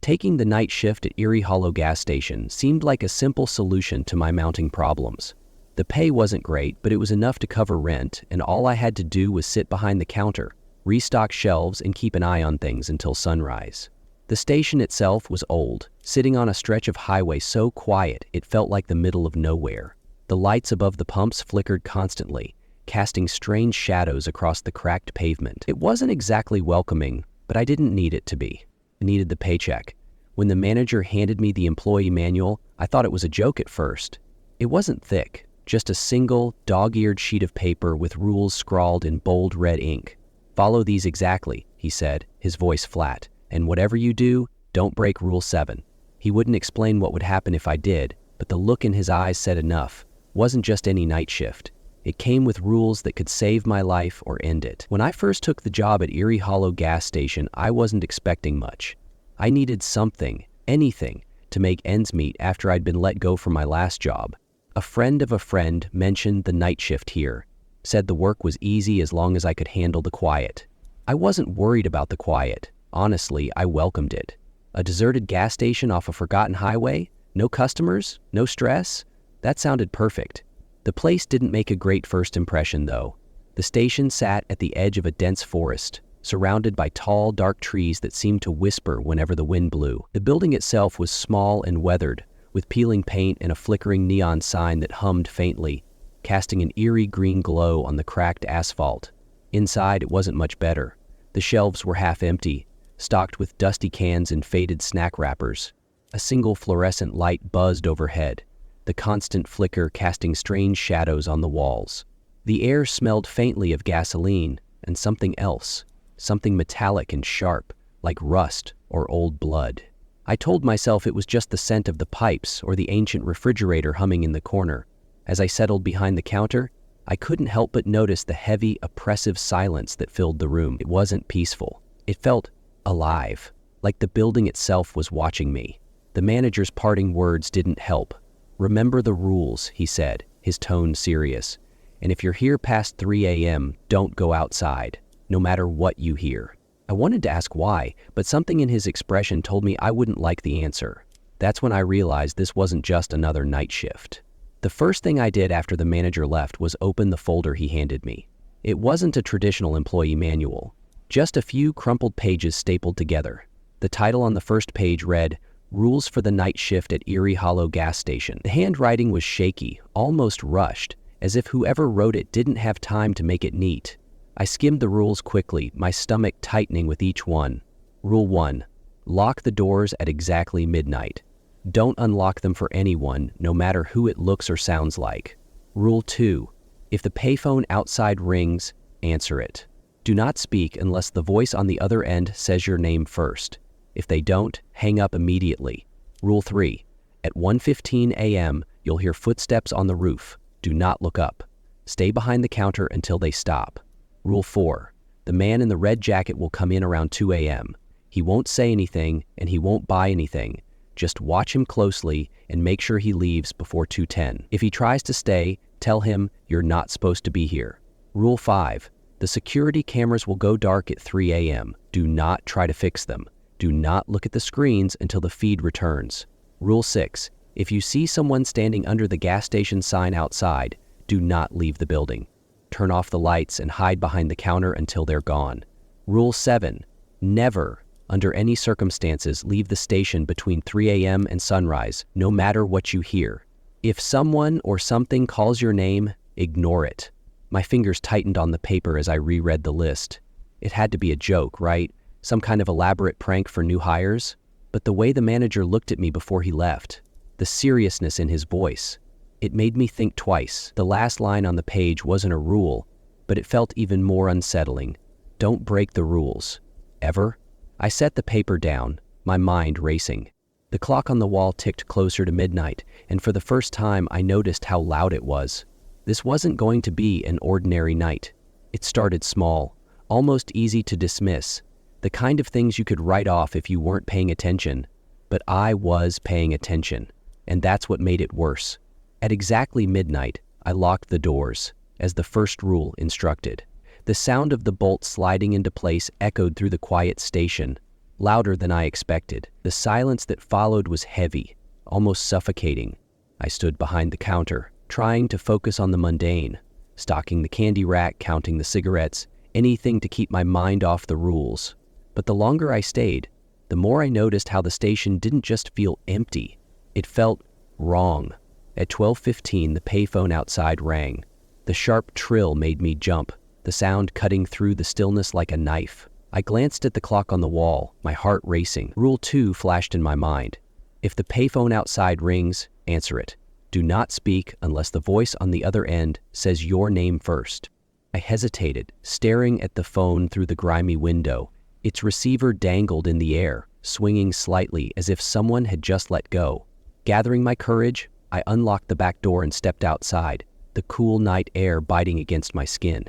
Taking the night shift at Eerie Hollow gas station seemed like a simple solution to my mounting problems. The pay wasn't great, but it was enough to cover rent, and all I had to do was sit behind the counter, restock shelves, and keep an eye on things until sunrise. The station itself was old, sitting on a stretch of highway so quiet it felt like the middle of nowhere. The lights above the pumps flickered constantly, casting strange shadows across the cracked pavement. It wasn't exactly welcoming, but I didn't need it to be. I needed the paycheck. When the manager handed me the employee manual, I thought it was a joke at first. It wasn't thick, just a single, dog-eared sheet of paper with rules scrawled in bold red ink. "Follow these exactly," he said, his voice flat, "and whatever you do, don't break Rule 7. He wouldn't explain what would happen if I did, but the look in his eyes said enough. It wasn't just any night shift. It came with rules that could save my life or end it. When I first took the job at Eerie Hollow gas station, I wasn't expecting much. I needed something, anything, to make ends meet after I'd been let go from my last job. A friend of a friend mentioned the night shift here, said the work was easy as long as I could handle the quiet. I wasn't worried about the quiet. Honestly, I welcomed it. A deserted gas station off a forgotten highway? No customers? No stress? That sounded perfect. The place didn't make a great first impression, though. The station sat at the edge of a dense forest, surrounded by tall, dark trees that seemed to whisper whenever the wind blew. The building itself was small and weathered, with peeling paint and a flickering neon sign that hummed faintly, casting an eerie green glow on the cracked asphalt. Inside, it wasn't much better. The shelves were half empty, stocked with dusty cans and faded snack wrappers. A single fluorescent light buzzed overhead, the constant flicker casting strange shadows on the walls. The air smelled faintly of gasoline and something else, something metallic and sharp, like rust or old blood. I told myself it was just the scent of the pipes or the ancient refrigerator humming in the corner. As I settled behind the counter, I couldn't help but notice the heavy, oppressive silence that filled the room. It wasn't peaceful. It felt alive, like the building itself was watching me. The manager's parting words didn't help. "Remember the rules," he said, his tone serious. "And if you're here past 3 a.m., don't go outside, no matter what you hear." I wanted to ask why, but something in his expression told me I wouldn't like the answer. That's when I realized this wasn't just another night shift. The first thing I did after the manager left was open the folder he handed me. It wasn't a traditional employee manual, just a few crumpled pages stapled together. The title on the first page read, "Rules for the Night Shift at Eerie Hollow Gas Station." The handwriting was shaky, almost rushed, as if whoever wrote it didn't have time to make it neat. I skimmed the rules quickly, my stomach tightening with each one. Rule 1. Lock the doors at exactly midnight. Don't unlock them for anyone, no matter who it looks or sounds like. Rule 2. If the payphone outside rings, answer it. Do not speak unless the voice on the other end says your name first. If they don't, hang up immediately. Rule 3. At 1:15 a.m., you'll hear footsteps on the roof. Do not look up. Stay behind the counter until they stop. Rule 4. The man in the red jacket will come in around 2 a.m. He won't say anything and he won't buy anything. Just watch him closely and make sure he leaves before 2:10. If he tries to stay, tell him you're not supposed to be here. Rule 5. The security cameras will go dark at 3 a.m. Do not try to fix them. Do not look at the screens until the feed returns. Rule 6. If you see someone standing under the gas station sign outside, do not leave the building. Turn off the lights and hide behind the counter until they're gone. Rule 7. Never, under any circumstances, leave the station between 3 a.m. and sunrise, no matter what you hear. If someone or something calls your name, ignore it. My fingers tightened on the paper as I reread the list. It had to be a joke, right? Some kind of elaborate prank for new hires? But the way the manager looked at me before he left, the seriousness in his voice, it made me think twice. The last line on the page wasn't a rule, but it felt even more unsettling. Don't break the rules. Ever? I set the paper down, my mind racing. The clock on the wall ticked closer to midnight, and for the first time I noticed how loud it was. This wasn't going to be an ordinary night. It started small, almost easy to dismiss, the kind of things you could write off if you weren't paying attention. But I was paying attention, and that's what made it worse. At exactly midnight, I locked the doors, as the first rule instructed. The sound of the bolt sliding into place echoed through the quiet station. louder than I expected. The silence that followed was heavy, almost suffocating. I stood behind the counter, trying to focus on the mundane, stocking the candy rack, counting the cigarettes, anything to keep my mind off the rules. But the longer I stayed, the more I noticed how the station didn't just feel empty. It felt wrong. At 12:15, the payphone outside rang. The sharp trill made me jump, the sound cutting through the stillness like a knife. I glanced at the clock on the wall, my heart racing. Rule 2 flashed in my mind. If the payphone outside rings, answer it. Do not speak unless the voice on the other end says your name first. I hesitated, staring at the phone through the grimy window. Its receiver dangled in the air, swinging slightly as if someone had just let go. Gathering my courage, I unlocked the back door and stepped outside, the cool night air biting against my skin.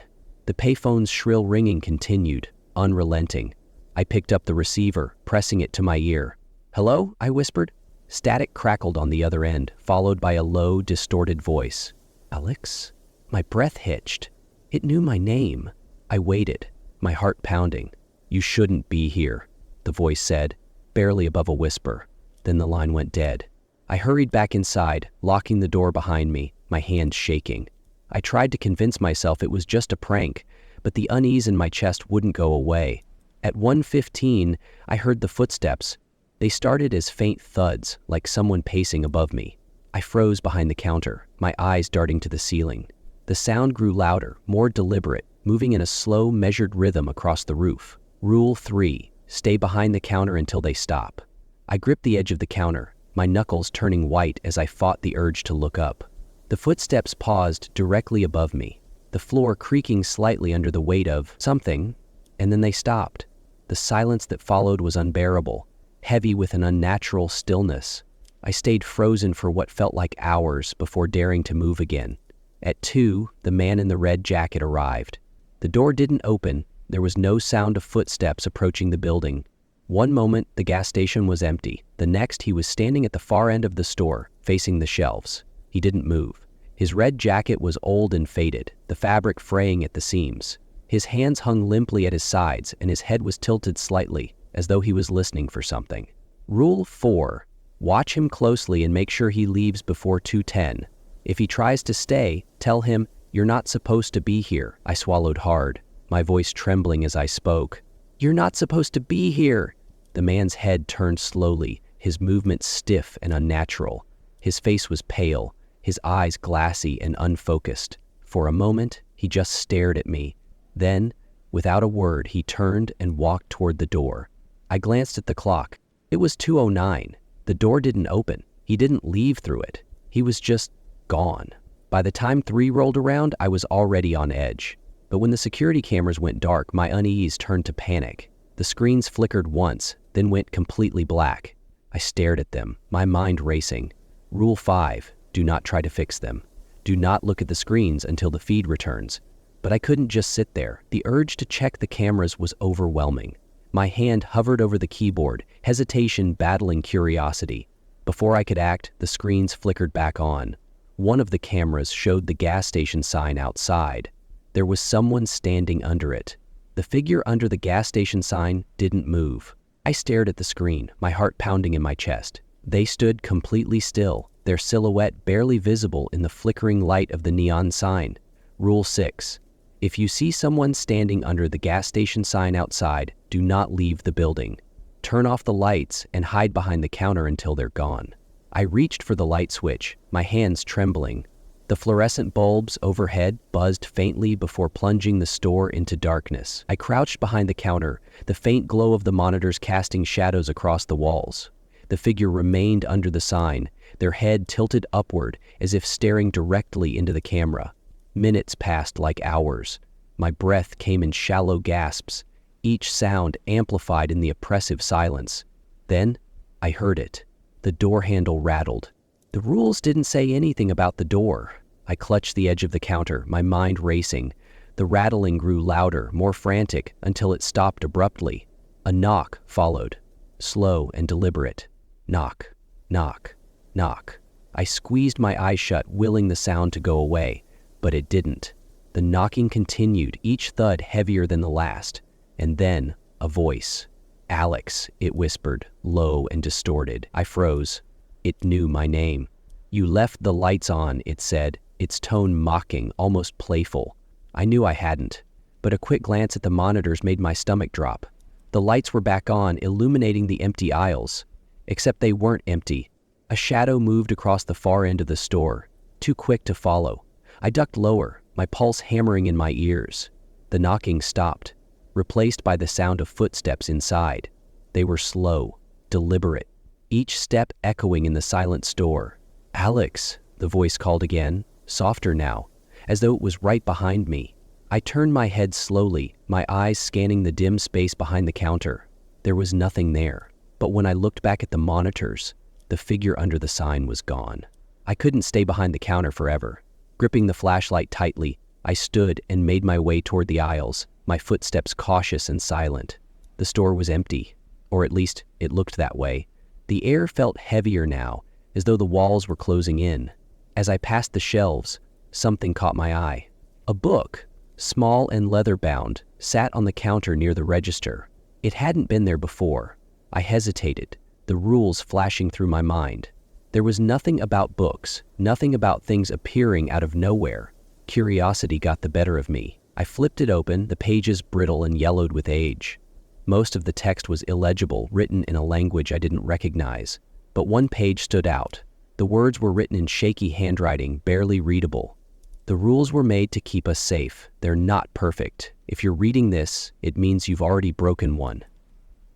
The payphone's shrill ringing continued, unrelenting. I picked up the receiver, pressing it to my ear. "Hello?" I whispered. Static crackled on the other end, followed by a low, distorted voice. "Alex?" My breath hitched. It knew my name. I waited, my heart pounding. "You shouldn't be here," the voice said, barely above a whisper. Then the line went dead. I hurried back inside, locking the door behind me, my hands shaking. I tried to convince myself it was just a prank, but the unease in my chest wouldn't go away. At 1:15, I heard the footsteps. They started as faint thuds, like someone pacing above me. I froze behind the counter, my eyes darting to the ceiling. The sound grew louder, more deliberate, moving in a slow, measured rhythm across the roof. Rule 3, stay behind the counter until they stop. I gripped the edge of the counter, my knuckles turning white as I fought the urge to look up. The footsteps paused directly above me, the floor creaking slightly under the weight of something, and then they stopped. The silence that followed was unbearable, heavy with an unnatural stillness. I stayed frozen for what felt like hours before daring to move again. At 2, the man in the red jacket arrived. The door didn't open. There was no sound of footsteps approaching the building. One moment, the gas station was empty. The next, he was standing at the far end of the store, facing the shelves. He didn't move. His red jacket was old and faded, the fabric fraying at the seams. His hands hung limply at his sides, and his head was tilted slightly, as though he was listening for something. Rule 4, watch him closely and make sure he leaves before 2:10. If he tries to stay, tell him, "You're not supposed to be here." I swallowed hard, my voice trembling as I spoke. "You're not supposed to be here." The man's head turned slowly, his movements stiff and unnatural. His face was pale, his eyes glassy and unfocused. For a moment, he just stared at me. Then, without a word, he turned and walked toward the door. I glanced at the clock. It was 2:09. The door didn't open. He didn't leave through it. He was just gone. By the time 3 rolled around, I was already on edge. But when the security cameras went dark, my unease turned to panic. The screens flickered once, then went completely black. I stared at them, my mind racing. Rule 5, do not try to fix them. Do not look at the screens until the feed returns. But I couldn't just sit there. The urge to check the cameras was overwhelming. My hand hovered over the keyboard, hesitation battling curiosity. Before I could act, the screens flickered back on. One of the cameras showed the gas station sign outside. There was someone standing under it. The figure under the gas station sign didn't move. I stared at the screen, my heart pounding in my chest. They stood completely still, their silhouette barely visible in the flickering light of the neon sign. Rule 6. If you see someone standing under the gas station sign outside, do not leave the building. Turn off the lights and hide behind the counter until they're gone. I reached for the light switch, my hands trembling. The fluorescent bulbs overhead buzzed faintly before plunging the store into darkness. I crouched behind the counter, the faint glow of the monitors casting shadows across the walls. The figure remained under the sign, their head tilted upward as if staring directly into the camera. Minutes passed like hours. My breath came in shallow gasps, each sound amplified in the oppressive silence. Then, I heard it. The door handle rattled. The rules didn't say anything about the door. I clutched the edge of the counter, my mind racing. The rattling grew louder, more frantic, until it stopped abruptly. A knock followed, slow and deliberate. Knock, knock, knock. I squeezed my eyes shut, willing the sound to go away, but it didn't. The knocking continued, each thud heavier than the last. And then, a voice. "Alex," it whispered, low and distorted. I froze. It knew my name. "You left the lights on," it said, its tone mocking, almost playful. I knew I hadn't, but a quick glance at the monitors made my stomach drop. The lights were back on, illuminating the empty aisles. Except they weren't empty. A shadow moved across the far end of the store, too quick to follow. I ducked lower, my pulse hammering in my ears. The knocking stopped, replaced by the sound of footsteps inside. They were slow, deliberate, each step echoing in the silent store. "Alex," the voice called again, softer now, as though it was right behind me. I turned my head slowly, my eyes scanning the dim space behind the counter. There was nothing there, but when I looked back at the monitors, the figure under the sign was gone. I couldn't stay behind the counter forever. Gripping the flashlight tightly, I stood and made my way toward the aisles, my footsteps cautious and silent. The store was empty, or at least it looked that way. The air felt heavier now, as though the walls were closing in. As I passed the shelves, something caught my eye. A book, small and leather-bound, sat on the counter near the register. It hadn't been there before. I hesitated, the rules flashing through my mind. There was nothing about books, nothing about things appearing out of nowhere. Curiosity got the better of me. I flipped it open, the pages brittle and yellowed with age. Most of the text was illegible, written in a language I didn't recognize. But one page stood out. The words were written in shaky handwriting, barely readable. "The rules were made to keep us safe. They're not perfect. If you're reading this, it means you've already broken one."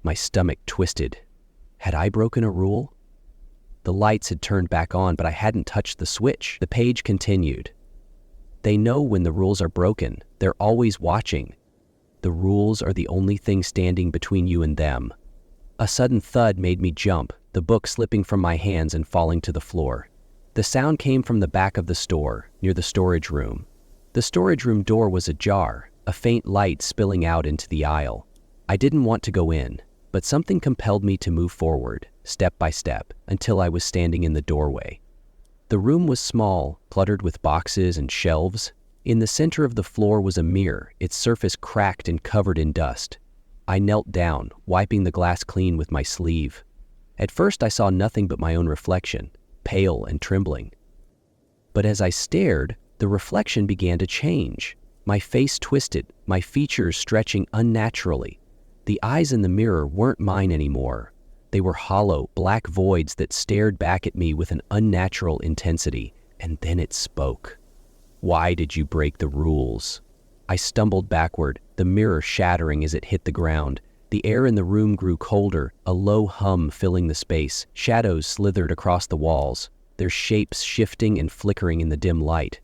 My stomach twisted. Had I broken a rule? The lights had turned back on, but I hadn't touched the switch. The page continued. "They know when the rules are broken. They're always watching. The rules are the only thing standing between you and them." A sudden thud made me jump, the book slipping from my hands and falling to the floor. The sound came from the back of the store, near the storage room. The storage room door was ajar, a faint light spilling out into the aisle. I didn't want to go in, but something compelled me to move forward, step by step, until I was standing in the doorway. The room was small, cluttered with boxes and shelves. In the center of the floor was a mirror, its surface cracked and covered in dust. I knelt down, wiping the glass clean with my sleeve. At first I saw nothing but my own reflection, pale and trembling. But as I stared, the reflection began to change. My face twisted, my features stretching unnaturally. The eyes in the mirror weren't mine anymore. They were hollow, black voids that stared back at me with an unnatural intensity, and then it spoke. "Why did you break the rules?" I stumbled backward, the mirror shattering as it hit the ground. The air in the room grew colder, a low hum filling the space. Shadows slithered across the walls, their shapes shifting and flickering in the dim light.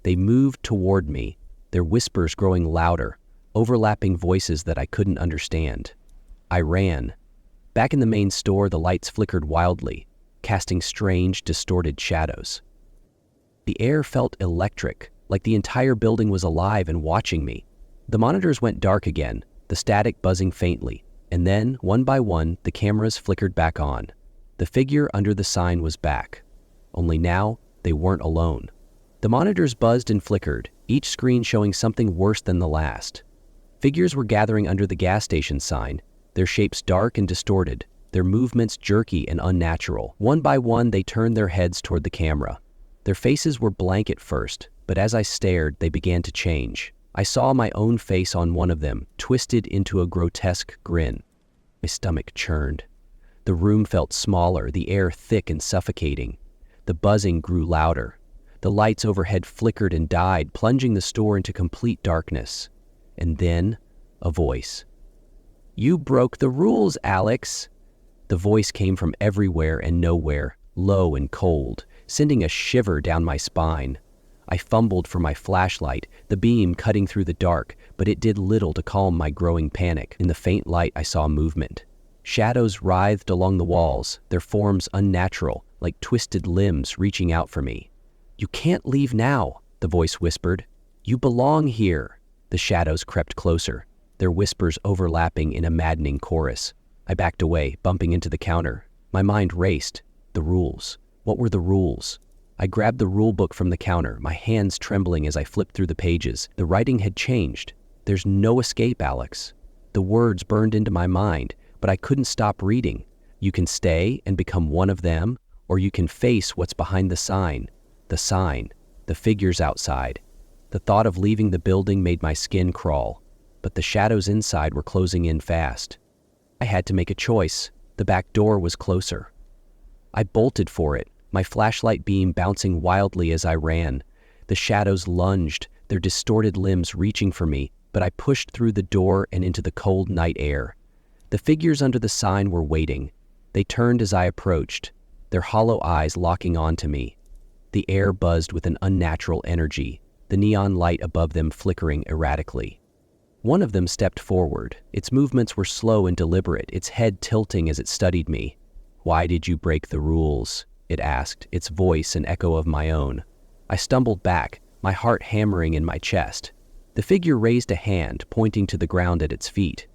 They moved toward me, their whispers growing louder, overlapping voices that I couldn't understand. I ran. Back in the main store, the lights flickered wildly, casting strange, distorted shadows. The air felt electric, like the entire building was alive and watching me. The monitors went dark again, the static buzzing faintly, and then, one by one, the cameras flickered back on. The figure under the sign was back. Only now, they weren't alone. The monitors buzzed and flickered, each screen showing something worse than the last. Figures were gathering under the gas station sign, their shapes dark and distorted, their movements jerky and unnatural. One by one, they turned their heads toward the camera. Their faces were blank at first, but as I stared, they began to change. I saw my own face on one of them, twisted into a grotesque grin. My stomach churned. The room felt smaller, the air thick and suffocating. The buzzing grew louder. The lights overhead flickered and died, plunging the store into complete darkness. And then, a voice. "You broke the rules, Alex." The voice came from everywhere and nowhere, low and cold, sending a shiver down my spine. I fumbled for my flashlight, the beam cutting through the dark, but it did little to calm my growing panic. In the faint light, I saw movement. Shadows writhed along the walls, their forms unnatural, like twisted limbs reaching out for me. "You can't leave now," the voice whispered. "You belong here." The shadows crept closer, their whispers overlapping in a maddening chorus. I backed away, bumping into the counter. My mind raced. The rules. What were the rules? I grabbed the rule book from the counter, my hands trembling as I flipped through the pages. The writing had changed. "There's no escape, Alex." The words burned into my mind, but but I couldn't stop reading. You can stay and become one of them, or you can face what's behind the sign, the figures outside. The thought of leaving the building made my skin crawl, but the shadows inside were closing in fast. I had to make a choice. The back door was closer. I bolted for it, my flashlight beam bouncing wildly as I ran. The shadows lunged, their distorted limbs reaching for me, but I pushed through the door and into the cold night air. The figures under the sign were waiting. They turned as I approached, their hollow eyes locking onto me. The air buzzed with an unnatural energy, the neon light above them flickering erratically. One of them stepped forward. Its movements were slow and deliberate, its head tilting as it studied me. "Why did you break the rules?" it asked, its voice an echo of my own. I stumbled back, my heart hammering in my chest. The figure raised a hand, pointing to the ground at its feet.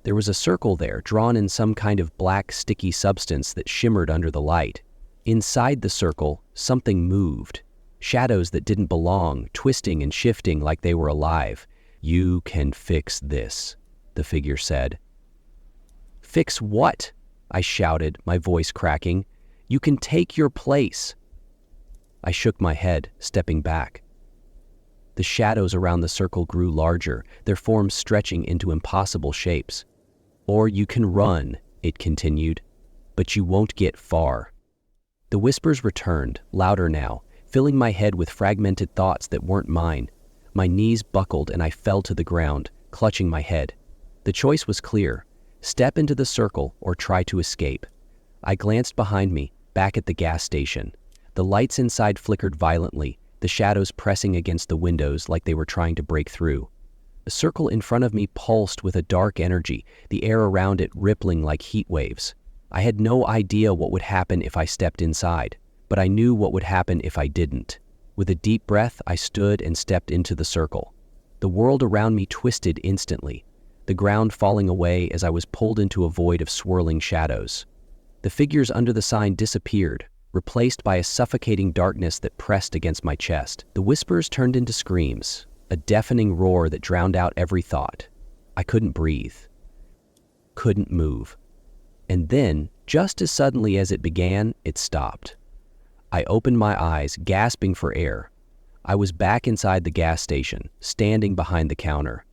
There was a circle there, drawn in some kind of black, sticky substance that shimmered under the light. Inside the circle, something moved. Shadows that didn't belong, twisting and shifting like they were alive. "You can fix this," the figure said. "Fix what?" I shouted, my voice cracking. "You can take your place." I shook my head, stepping back. The shadows around the circle grew larger, their forms stretching into impossible shapes. "Or you can run," it continued, "but you won't get far." The whispers returned, louder now, filling my head with fragmented thoughts that weren't mine. My knees buckled and I fell to the ground, clutching my head. The choice was clear: step into the circle or try to escape. I glanced behind me, back at the gas station. The lights inside flickered violently, the shadows pressing against the windows like they were trying to break through. The circle in front of me pulsed with a dark energy, the air around it rippling like heat waves. I had no idea what would happen if I stepped inside, but I knew what would happen if I didn't. With a deep breath, I stood and stepped into the circle. The world around me twisted instantly, the ground falling away as I was pulled into a void of swirling shadows. The figures under the sign disappeared, replaced by a suffocating darkness that pressed against my chest. The whispers turned into screams, a deafening roar that drowned out every thought. I couldn't breathe, couldn't move. And then, just as suddenly as it began, it stopped. I opened my eyes, gasping for air. I was back inside the gas station, standing behind the counter.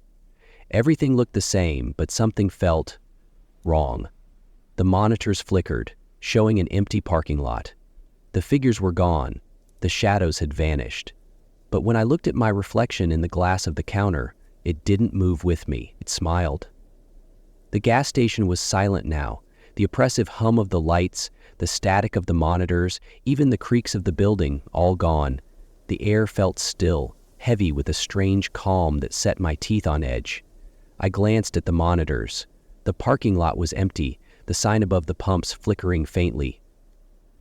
Everything looked the same, but something felt wrong. The monitors flickered, showing an empty parking lot. The figures were gone. The shadows had vanished. But when I looked at my reflection in the glass of the counter, it didn't move with me. It smiled. The gas station was silent now. The oppressive hum of the lights, the static of the monitors, even the creaks of the building, all gone. The air felt still, heavy with a strange calm that set my teeth on edge. I glanced at the monitors. The parking lot was empty, the sign above the pumps flickering faintly.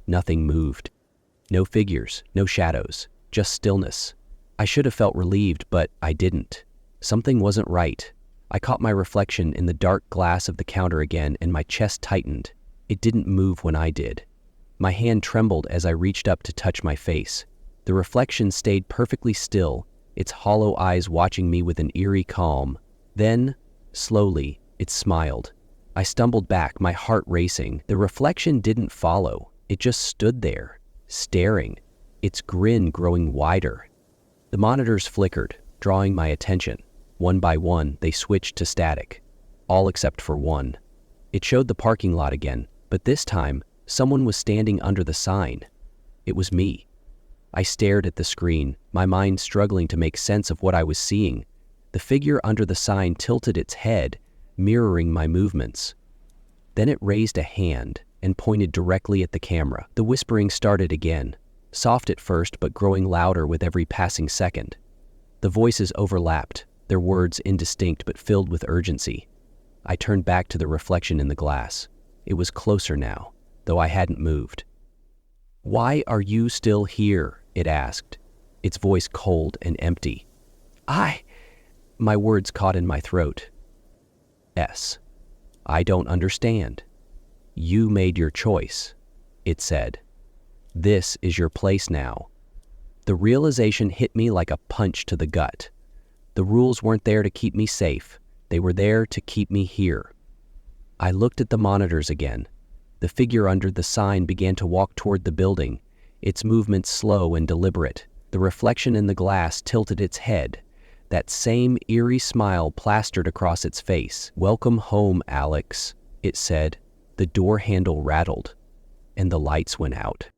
Nothing moved. No figures, no shadows, just stillness. I should have felt relieved, but I didn't. Something wasn't right. I caught my reflection in the dark glass of the counter again, and my chest tightened. It didn't move when I did. My hand trembled as I reached up to touch my face. The reflection stayed perfectly still, its hollow eyes watching me with an eerie calm. Then, slowly, it smiled. I stumbled back, my heart racing. The reflection didn't follow. It just stood there, staring, its grin growing wider. The monitors flickered, drawing my attention. One by one, they switched to static, all except for one. It showed the parking lot again, but this time, someone was standing under the sign. It was me. I stared at the screen, my mind struggling to make sense of what I was seeing. The figure under the sign tilted its head, mirroring my movements. Then it raised a hand and pointed directly at the camera. The whispering started again, soft at first but growing louder with every passing second. The voices overlapped, their words indistinct but filled with urgency. I turned back to the reflection in the glass. It was closer now, though I hadn't moved. "Why are you still here?" it asked, its voice cold and empty. My words caught in my throat. "I don't understand. You made your choice," it said. "This is your place now." The realization hit me like a punch to the gut. The rules weren't there to keep me safe. They were there to keep me here. I looked at the monitors again. The figure under the sign began to walk toward the building, its movements slow and deliberate. The reflection in the glass tilted its head. That same eerie smile plastered across its face. "Welcome home, Alex," it said. The door handle rattled, and the lights went out.